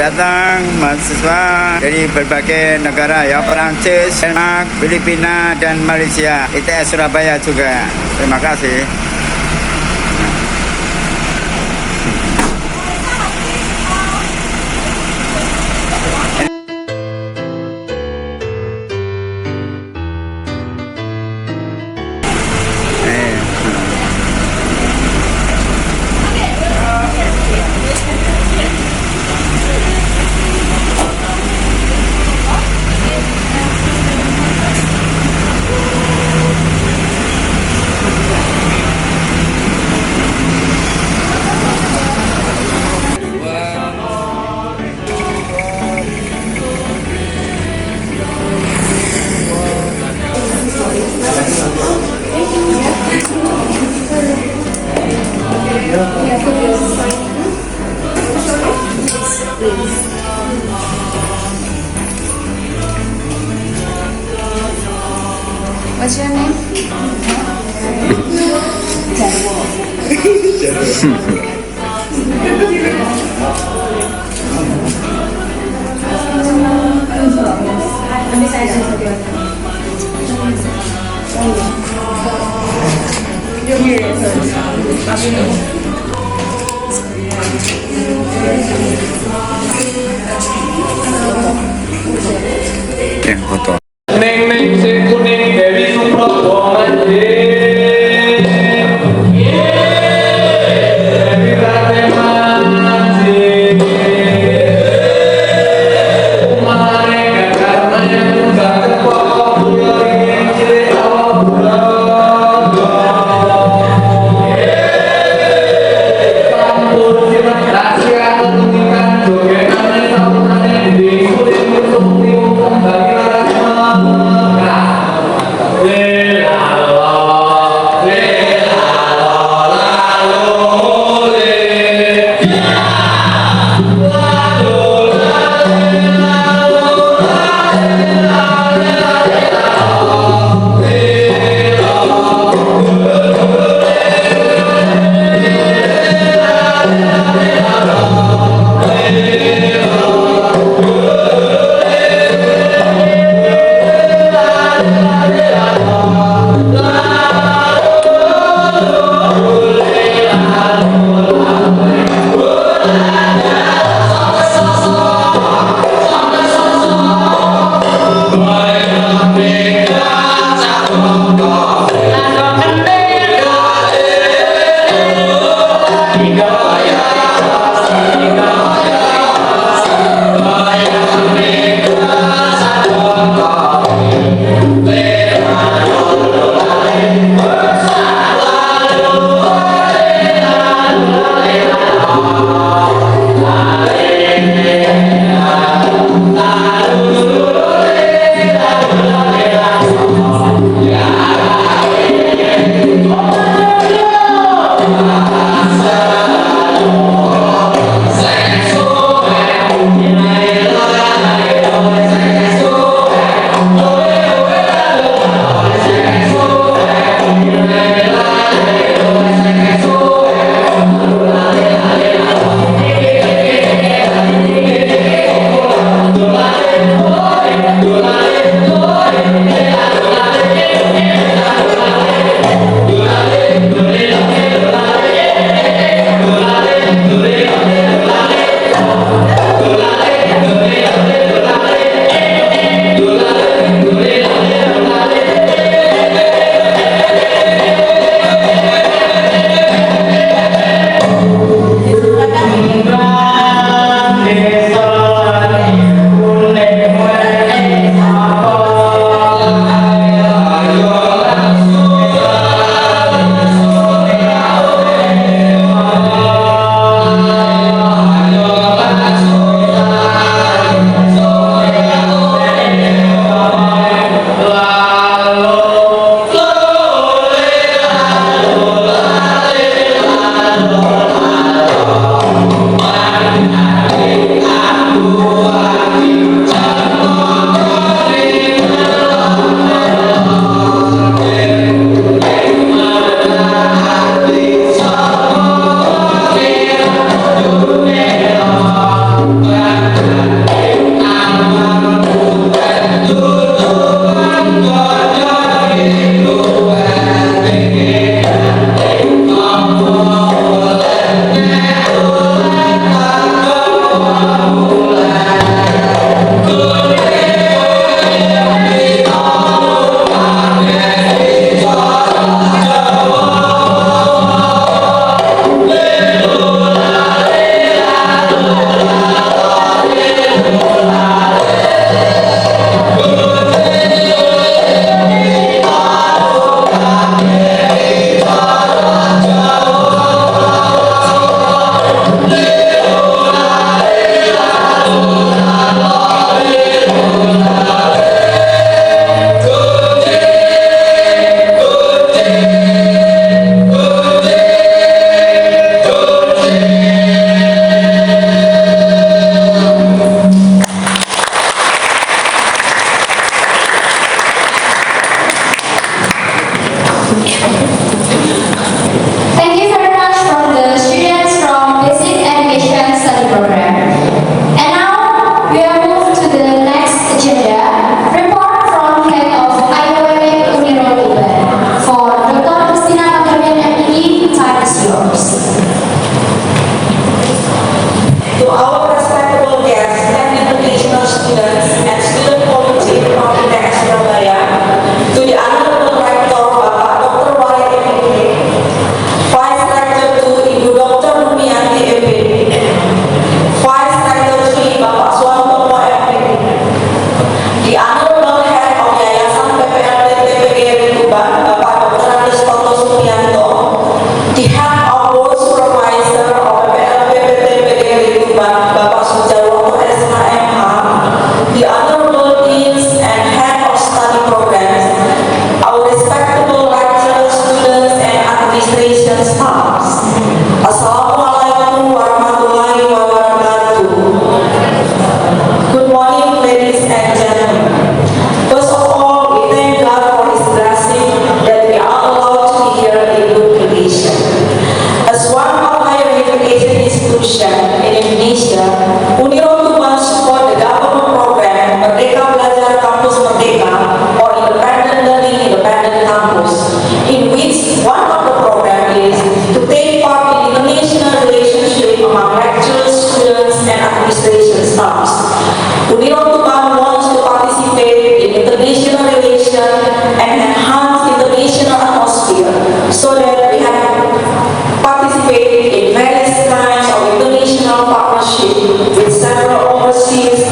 datang mahasiswa dari berbagai negara ya, Perancis, Denmark, Filipina, dan Malaysia. ITS Surabaya juga. Terima kasih. What's your name? Ya, foto. Neng neng si kuning Dewi Suprapto manje. Dewi Rate manje. Umare gagarna yang udah terpokok bulan ini ciri awal bulan. Campur sirat rahasia ketunjukan jogetan sapunane di kulit kusuk tiung kembali. La la Mas. Assalamualaikum warahmatullahi wabarakatuh. Good morning, ladies and gentlemen. First of all, we thank God for His blessing that we are allowed to be here in good condition. As one of higher education institution in Indonesia, UNIROW Tuban support the government program Merdeka Belajar Kampus Merdeka or Independent Learning Independent Campus, in which one of the program is to take part in international relationship among lecturers, students, and administration staffs. UNIROW Tuban wants to participate in international relations and enhance international atmosphere so that we have participate in various kinds of international partnership with several overseas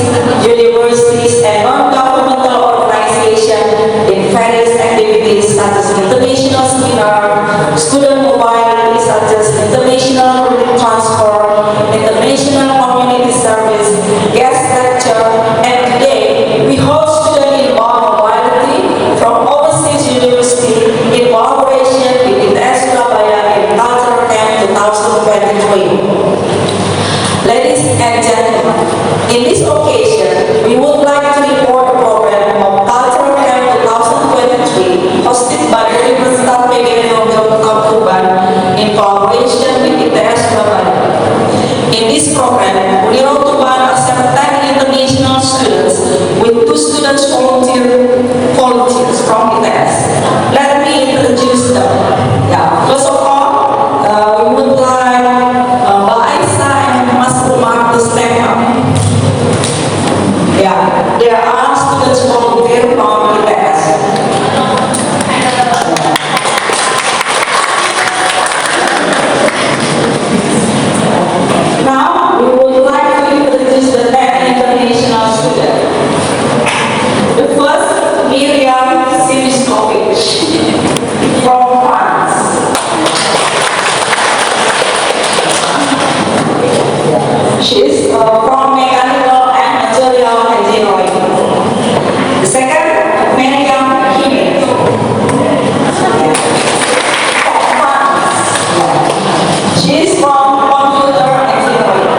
universities and non-governmental organizations in various activities such as international seminar, student mobility such as international relief transfer, international community service, guest lecture, and today we host student involved mobility from overseas university in collaboration with ITS Surabaya in Culture Camp 2023. Ladies and gentlemen, in this occasion, we would like to report the program of Culture Camp 2023 hosted by the Universitas PGRI Ronggolawe Tuban in collaboration with ITS Surabaya. In this program, UNIROW Tuban accepted 10 international students with 2 students volunteers from ITS. Let me introduce them. First of all, we would like Mbak Aisyah and Mas Umar to step up. There are students volunteer from ITS. Now, we would like to introduce the 10 international students. The first, Miriam Simiskovic from France. She is from Mechanical and Material Engineering. The second, Miriam Kim from France. She is from Computer Engineering.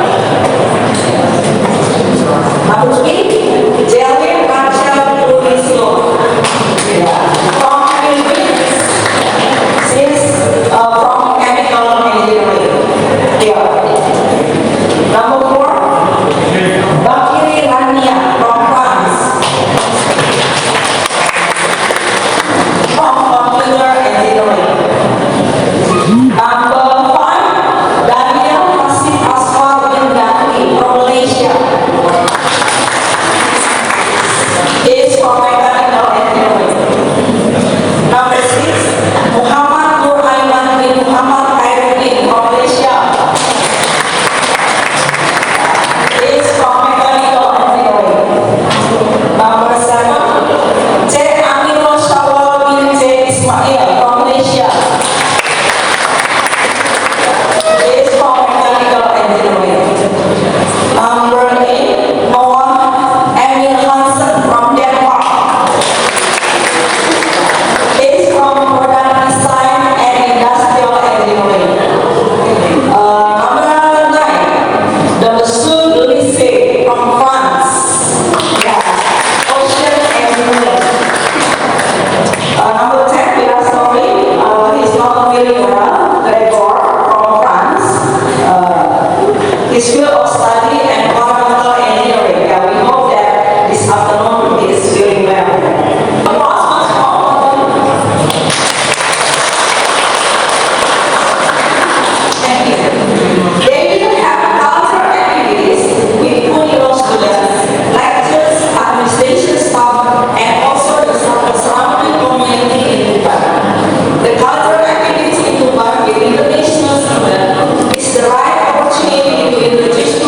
Number 3, Jelly Rachel Luisio from Philippines. She is from Chemical Engineering. Number 4, Bakiri Rania from France. From Computer Engineering. Number 5, Daniel Hasib Asfar bin Dani from Malaysia. He is from Mechanical Engineering. Number 6, Muhammad Nur Aiman bin Muhammad Khairuddin from Malaysia. He is from Mechanical Engineering. Number 7, C. Aminul Syawal bin C. Ismail from Malaysia. He is from Mechanical Engineering. Number 8, Noah Emil Hansen from Denmark. He is from Product Design and Industrial Engineering. Number 9, the Massoud Lycée from France. Ocean Engineering. Number 10, we are sorry, he's not feeling well, Gregor from France. His field of study environmental engineering. We hope that this afternoon he is feeling well. Thank you. They even have cultural activities with UNIROW students, lectures, administration staff, and also the surrounding community in Tuban. The cultural activity in Tuban with international students is the right opportunity to introduce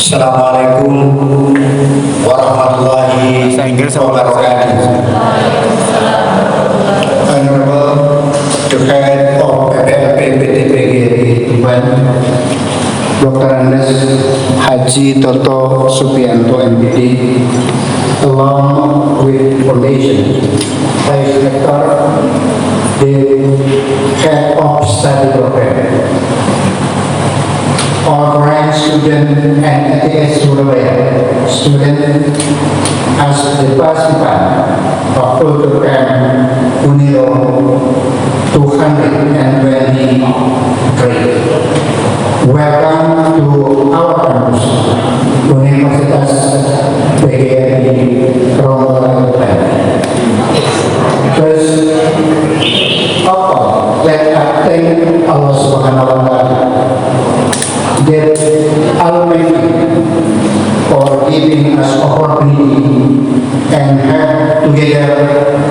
Assalamualaikum warahmatullahi Bahasa Inggris apa wabarakatuh. Honorable the Head of PPLP PGRI Tuban, Dr. Andes Haji Toto Supianto MPD, along with Foundation, Vice Rector, the Head of Study Program, all rank student and ITS Surabaya student as the participant of program UNIROW 223. Welcome to our campus, Universitas PGRI Ronggolawe. First of all, let us thank Allah Subhanahu wa Ta'ala, that Almighty, for giving us opportunity and help together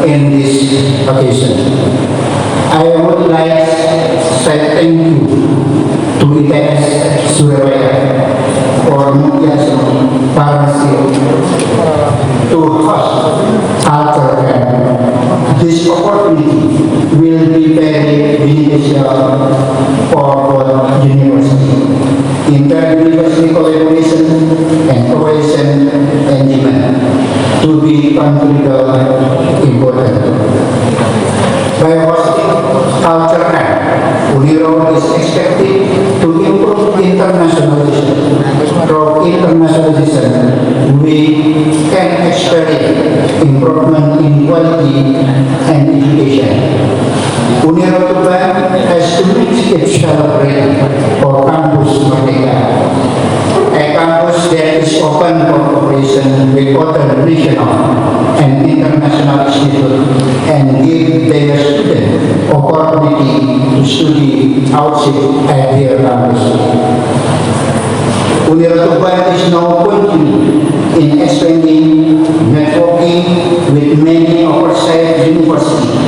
in this occasion. I would like to say thank you to ITS Surabaya for Mukyasum partnership to host culture camp. This opportunity will be very beneficial for both universities. Inter-university collaboration and cohesion and demand to be considered important. By hosting culture camp, UNIROW is expected to improve internationalization. Through internationalization, we can experience improvement in quality and education. UNIROW Tuban has to reach its celebrate for campus Merdeka, a campus that is open for cooperation with other regional and international institutes and give their students opportunity to study outside at their campus. UNIROW Tuban is now continuing in expanding networking with many outside universities.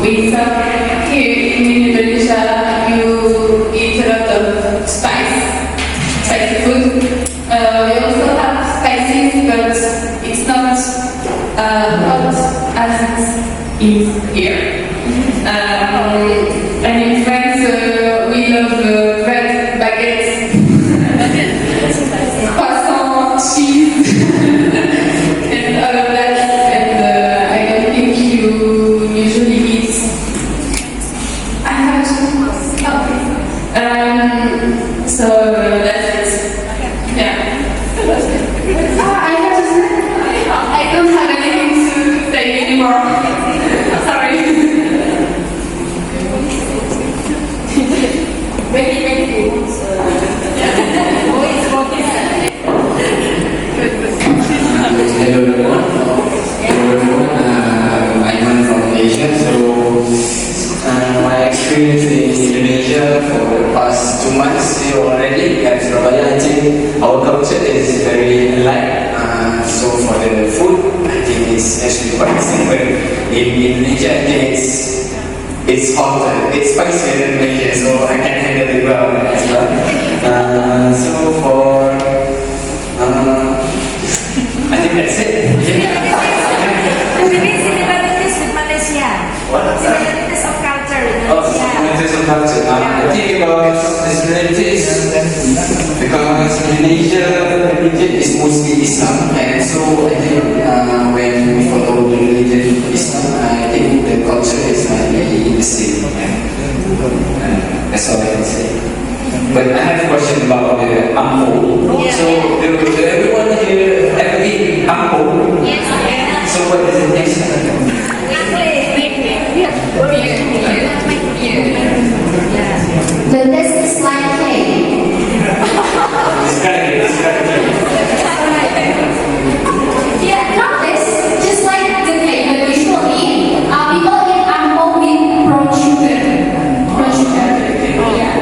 We thought here in Indonesia you eat a lot of spicy food. We also have spices, but it's not hot as it is here. And in France, we love bread, baguettes, croissant, cheese, and all of that. And I don't think you usually eat. I have to. So that's it. Yeah. I don't have anything to say anymore. Sorry. Maybe amazing. But in Indonesia, it's hotter, it's spicier than Malaysia, so I can handle it well as well. So for I think that's it. Similarities with Malaysia. What? Similarities of culture in Oh, Malaysia. similarities of culture. I think about similarities because Indonesia religion is mostly Islam, and so I think when we follow the religion of Islam, I think the culture is really the same. That's all I can say. But I have a question about the ampo. Yeah. So do everyone here ever eat ampo? Yes. So what does it taste like? The taste is like cake. Describe it. Yeah, not this. Just like the cake that we usually eat. People eat apple with brown sugar. Brown sugar. Yeah.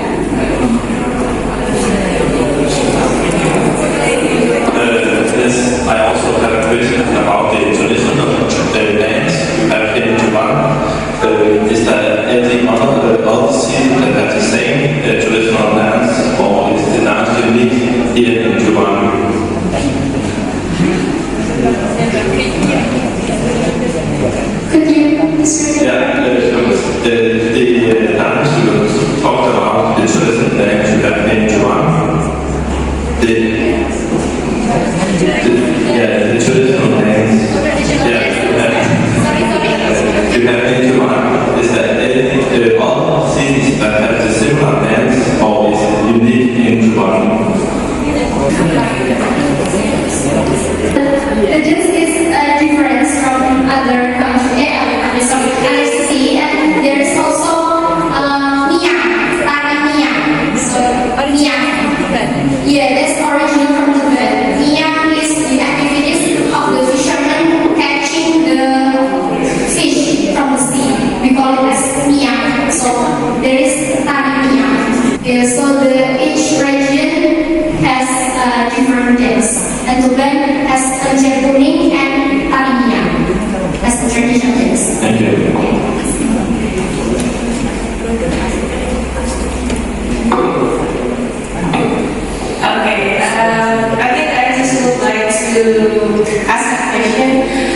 Yes, I also have a question about the traditional dance you have in Tuban. Is there any other city that have the same traditional dance, or is the dance unique here in Tuban? Could you describe? Yeah, the dance you talked about, the traditional dance you have in Tuban. The traditional dance. You have in Tuban. Is there any other cities that have the similar dance, or is it unique in Tuban? This is a difference from other countries. Other city, and there's also Niang, tari Niang. So Niang, yeah, that's original from Tuban. Niang is the activities of the fishermen catching the fish from the sea. We call it as Niang. So there is tari Niang. Yeah, so each region has a different dance, and Tuban has Penjat Kuning and tari Niang as the traditional dance. Thank you. Okay, I think I just would like to ask a question.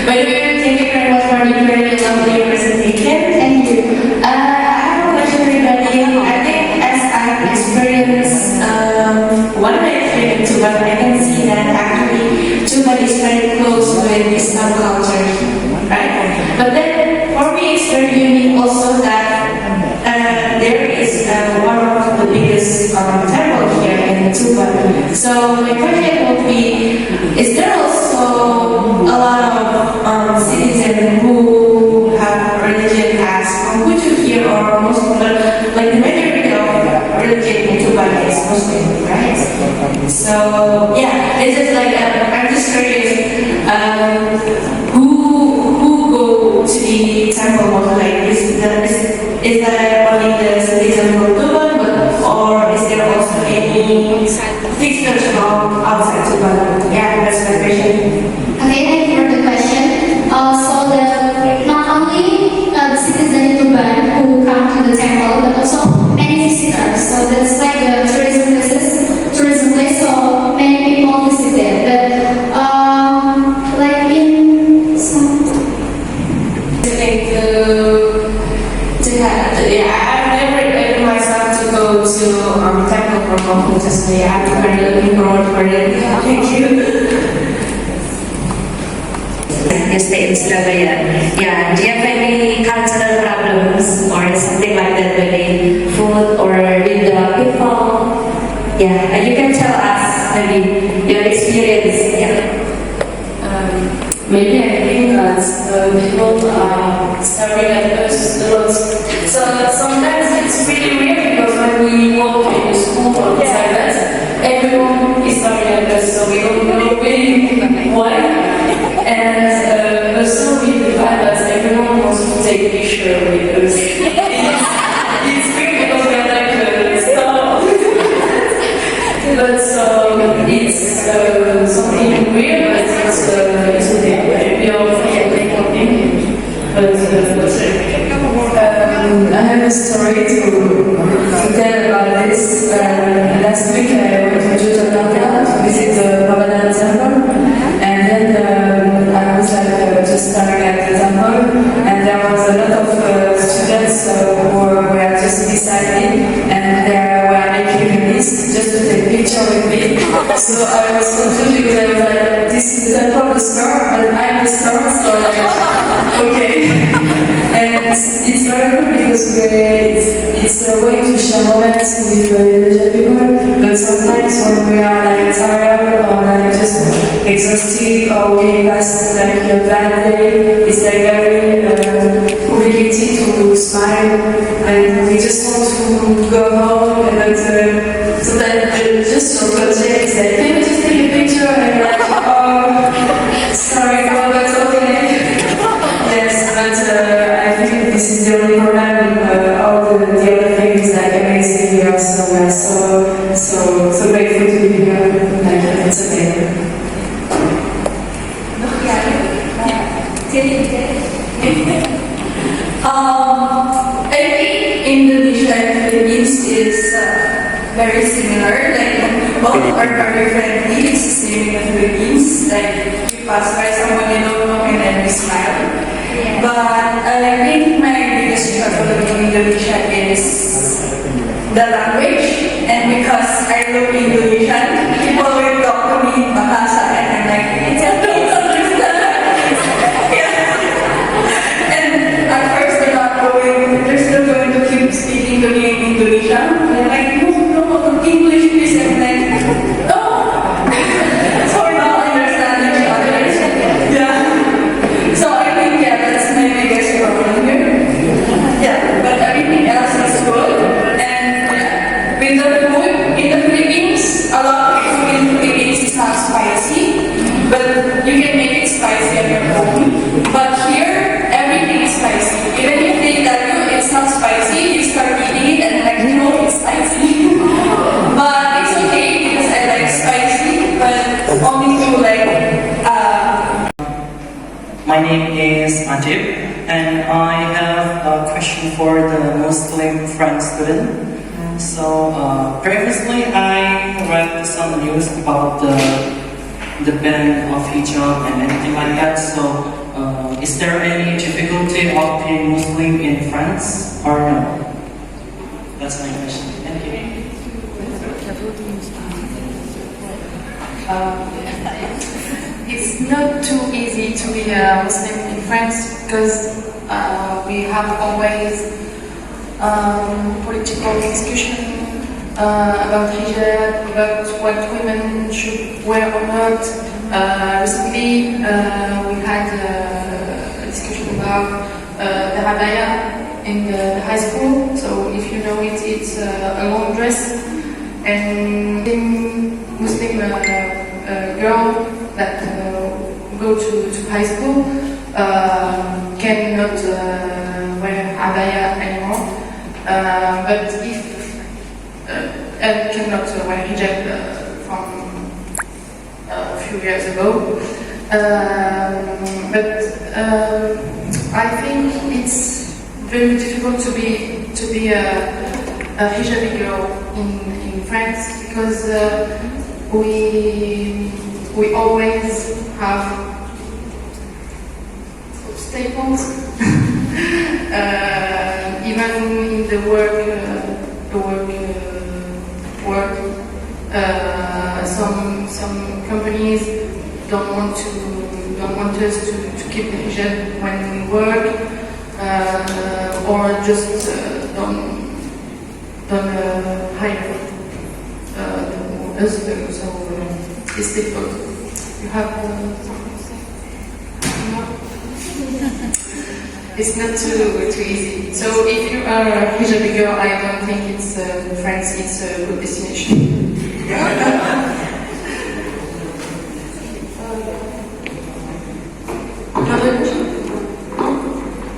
By the way, thank you very much for the very lovely presentation. Thank you. I have a question regarding, I think as I've experienced, one of my experience in Tuban, I can see that actually Tuban is very close with Islam culture, right? But then for me it's very unique also that there is one of the biggest temple here in Tuban. So my question would be, is there also a lot of citizens who have religion as Konghucu here, or Muslim, but like the majority of religion in Tuban is Muslim, right? So yeah, it's just like I'm just curious, who go to the temple most, like is that only the citizens from Tuban, or is there also any visitors from outside Tuban? Yeah, that's my question. Okay, thank you for the question. Not only the citizens in Tuban who come to the temple, but also many visitors. So that's like the tourism place. So many people visit there. But like in some. I've never able myself to go to temple for Konghucu, so yeah, I'm very looking forward for it. Thank you. You stay in Surabaya. Yeah, do you have any cultural problems or something like that with food or with the people? Yeah, and you can tell us maybe your experience. Yeah. Maybe I think that people are staring at us a lot. So sometimes it's really weird because when we walk in the school or things like that, everyone is staring at us, so we don't know really why. And also we find that everyone wants to take a picture with us. It's weird because we are like stop. But it's something weird, but it's okay. We all think. story to tell about this. Last week I went to Jakarta to visit the Ramadan temple, and then I was just staring at the temple, and there was a lot of students who were just beside me, and they were making a list just to take a picture with me. So I was confused because I was like, this is the temple of the star, but I'm the star, so okay. And it's very good because it's a way to share moments with Indonesian people, but sometimes when we are like tired or like just exhausted or we pass like a bad day, it's like very obligated to smile, and we just want to go home, and sometimes just your project is like, can we just take a picture, and you're like, oh, sorry, but okay. Yes, but I think this is the only problem. All the other things is like amazing here somewhere. So grateful to be here. Like it's okay. I think Indonesia and Philippines is very similar. Like both are very friendly. It's the same in the Philippines. Like you pass by someone you don't know and then you smile. But I think my biggest struggle in Indonesia is the language, and because I look Indonesian, people will talk to me in Bahasa, and I'm like, I don't understand. Yeah. And at first they're still going to keep speaking to me in Indonesian. They're like, no, English please. I'm like, no. So we're not understanding each other. Yeah. So I think, that's my biggest problem here. Yeah, but everything else is good. And with the food in the Philippines, a lot of food in the Philippines is not spicy, but you can make it spicy on your own. But here, everything is spicy. Even if they tell you it's not spicy, you start eating it and like, no, it's spicy. But it's okay because I like spicy, but only to like, My name is Ajib, and I have a question for the Muslim French student. So previously I read some news about the ban of hijab and anything like that. So is there any difficulty of being Muslim in France or no? That's my question. Thank you. It's not too easy to be a Muslim in France because we have always political discussion about hijab, about what women should wear or not. Recently, we had a discussion about the abaya in the high school. So if you know it, it's a long dress, and Muslim girl that go to high school cannot wear abaya anymore, but if cannot wear hijab from a few years ago. But I think it's very difficult to be a hijabi girl in France because we always have staples, even in the work. Some companies don't want us to keep the hijab when we work, or just don't hire us. So it's difficult. You have something to say? No? It's not too easy. So if you are a hijabi girl, I don't think it's France. It's a good destination.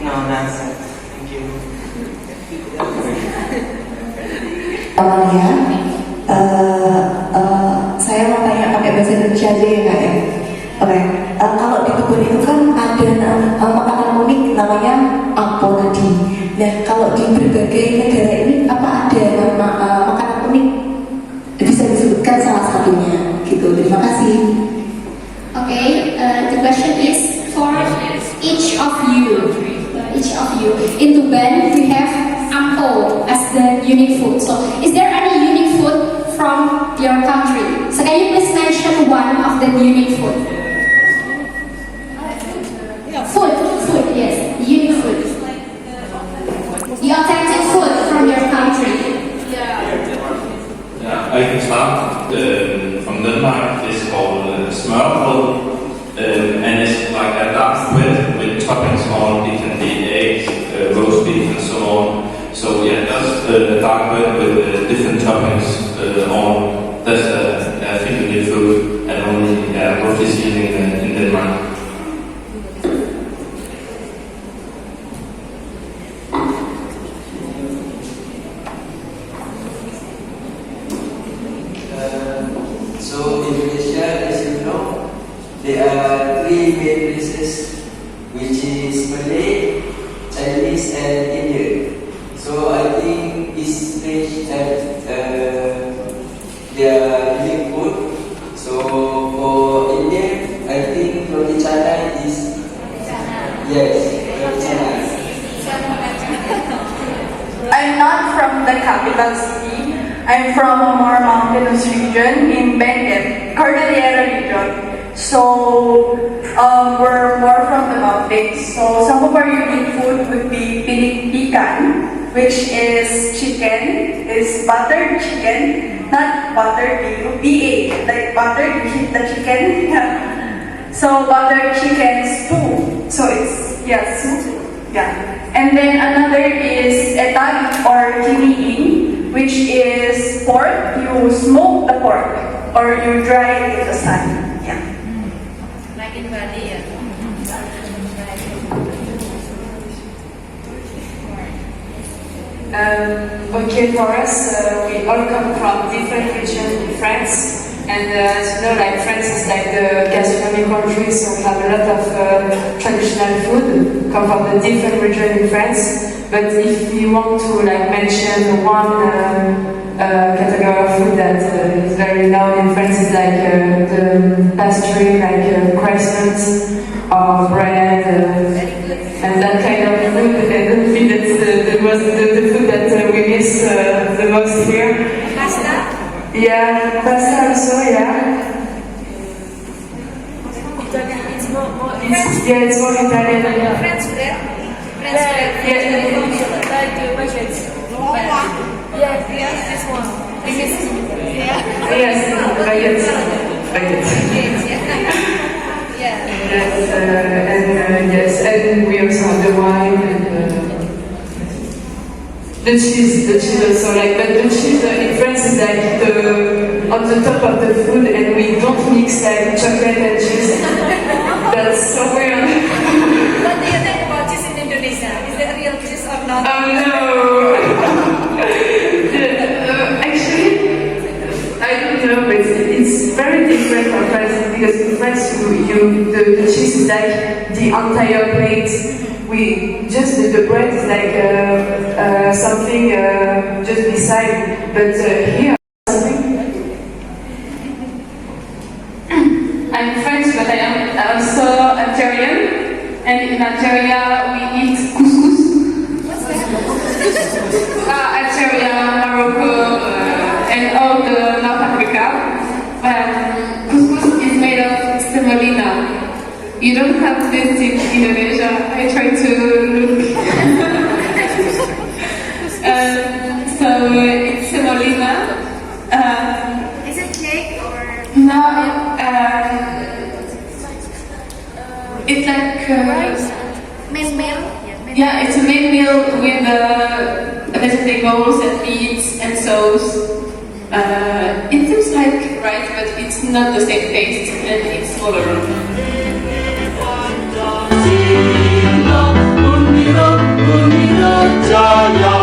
No, that's it. Thank you. Amalia, saya mau tanya pakai bahasa Indonesia aja ya kak ya. Oke, kalau di Tuban itu kan ada makanan unik namanya apel tadi. Nah, kalau di berbagai unique food. So, is there any unique food from your country? So, can you please mention one of the unique food? Food, yes, unique food. The authentic food from your country. Yeah, I can start from Denmark. It's called smørrebrød, and it's like a dark bread with toppings on. It can be eggs, roast beef, and so on. So yeah, just dark bread with different toppings on. That's I think a good food, and only mostly seen in Denmark. So in Malaysia, as you know, there are three main races, which is Malay, Chinese, and Indian. So I think each race have their unique food. So for Indian, I think roti canai is yes, roti canai. I'm not from the capital city. I'm from a more mountainous region in Benguet, Cordillera region. So we're more from the mountains. So some of our unique food would be piling pican, which is chicken, is buttered chicken, not buttered B-A, like buttered the chicken. So buttered chicken stew. So it's soup. Yeah. And then another is etag or kiniing, which is pork. You smoke the pork or you dry it in the sun. Yeah. Like in Bali, Okay, for us, we all come from different regions in France. And as you know, like France is like the gastronomic country, so we have a lot of traditional food come from the different regions in France. But if you want to like mention one category of food that is very known in France, is like the pastry, like croissants or bread and that kind of food. I don't think that's the food that we miss the most here. Pasta? Yeah, pasta also, yeah. It's more It's more Italian. French bread. French bread. Yes, this one. Yes, baguette. Yes. And we also have the wine and the cheese also, like, but the cheese in France is like on the top of the food, and we don't mix like chocolate and cheese. That's so weird. What do you think about cheese in Indonesia? Is it real cheese or not? Oh no! Actually, I don't know, but it's very different from France, because in France the cheese is like the entire plate. The bread is like something just beside, but here something. I'm French, but I am also Algerian, and in Algeria we eat couscous. What's that? Algeria, Morocco, and all the North Africa. Couscous is made of semolina. You don't have this in Indonesia. I try to look. So it's semolina. Is it cake or? No, it's like Main meal? yeah, it's a main meal with vegetables and meats and sauce. It seems like rice, but it's not the same taste, and it's smaller. UNIROW, UNIROW, Jaya.